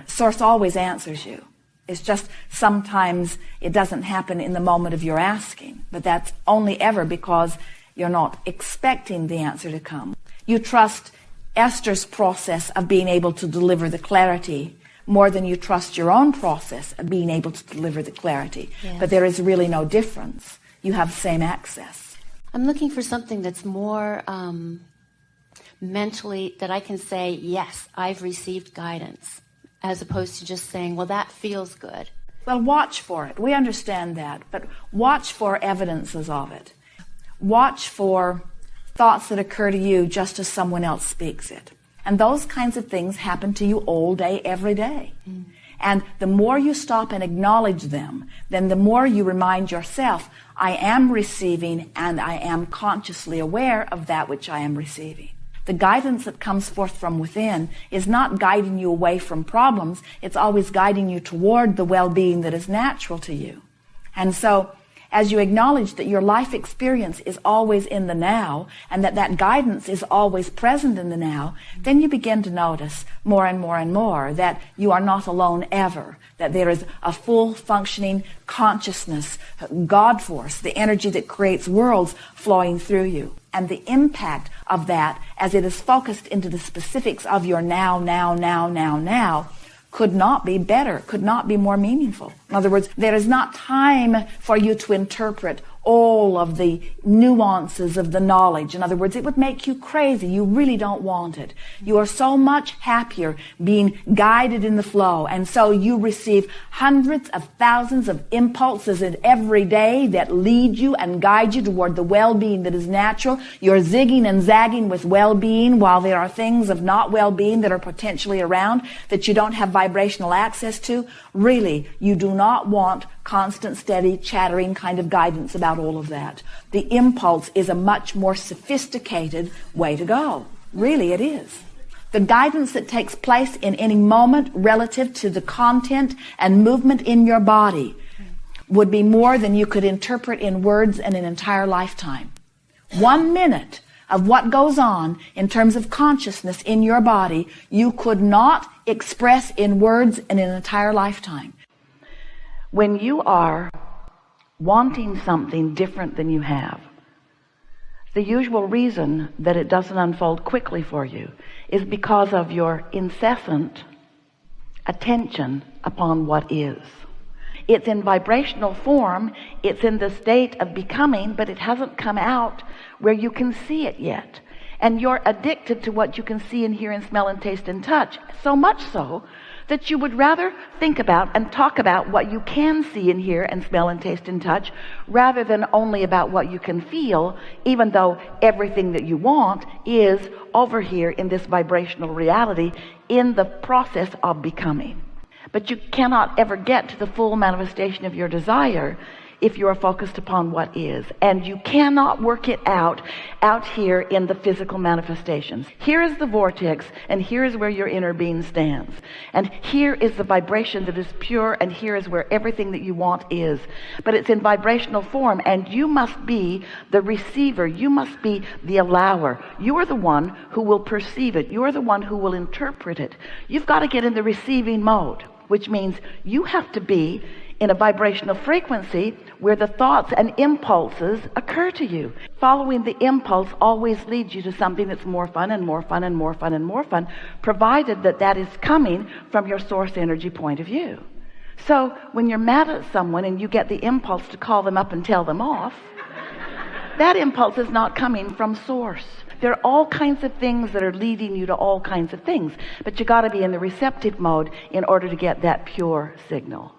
Source always answers you. It's just sometimes it doesn't happen in the moment of your asking, but that's only ever because you're not expecting the answer to come. You trust Esther's process of being able to deliver the clarity more than you trust your own process of being able to deliver the clarity. Yes. But there is really no difference. You have the same access. I'm looking for something that's more mentally, that I can say, yes, I've received guidance, as opposed to just saying, well, that feels good. Well, watch for it. We understand that, but watch for evidences of it. Watch for thoughts that occur to you just as someone else speaks it. And those kinds of things happen to you all day, every day. Mm. And the more you stop and acknowledge them, then the more you remind yourself, I am receiving and I am consciously aware of that which I am receiving. The guidance that comes forth from within is not guiding you away from problems. It's always guiding you toward the well-being that is natural to you. And so, as you acknowledge that your life experience is always in the now, and that guidance is always present in the now, then you begin to notice more and more and more that you are not alone ever, that there is a full functioning consciousness, God force, the energy that creates worlds flowing through you. And the impact of that, as it is focused into the specifics of your now, could not be better, could not be more meaningful. In other words, there is not time for you to interpret all of the nuances of the knowledge. In other words, it would make you crazy. You really don't want it. You are so much happier being guided in the flow. And so you receive hundreds of thousands of impulses in every day that lead you and guide you toward the well-being that is natural. You're zigging and zagging with well-being while there are things of not well-being that are potentially around that you don't have vibrational access to. Really, you do not want constant, steady, chattering kind of guidance about all of that. The impulse is a much more sophisticated way to go. Really, it is. The guidance that takes place in any moment relative to the content and movement in your body would be more than you could interpret in words in an entire lifetime. 1 minute of what goes on in terms of consciousness in your body, you could not express in words in an entire lifetime. When you are wanting something different than you have, the usual reason that it doesn't unfold quickly for you is because of your incessant attention upon what is. It's in vibrational form, it's in the state of becoming, but it hasn't come out where you can see it yet. And you're addicted to what you can see and hear and smell and taste and touch, so much so that you would rather think about and talk about what you can see and hear and smell and taste and touch rather than only about what you can feel, even though everything that you want is over here in this vibrational reality in the process of becoming. But you cannot ever get to the full manifestation of your desire if you are focused upon what is. And you cannot work it out here in the physical manifestations. Here is the vortex, and here is where your inner being stands. And here is the vibration that is pure, and here is where everything that you want is. But it's in vibrational form, and you must be the receiver. You must be the allower. You are the one who will perceive it. You are the one who will interpret it. You've got to get in the receiving mode, which means you have to be in a vibrational frequency where the thoughts and impulses occur to you. Following the impulse always leads you to something that's more fun and more fun and more fun and more fun, provided that that is coming from your source energy point of view. So when you're mad at someone and you get the impulse to call them up and tell them off, that impulse is not coming from source. There are all kinds of things that are leading you to all kinds of things, but you got to be in the receptive mode in order to get that pure signal.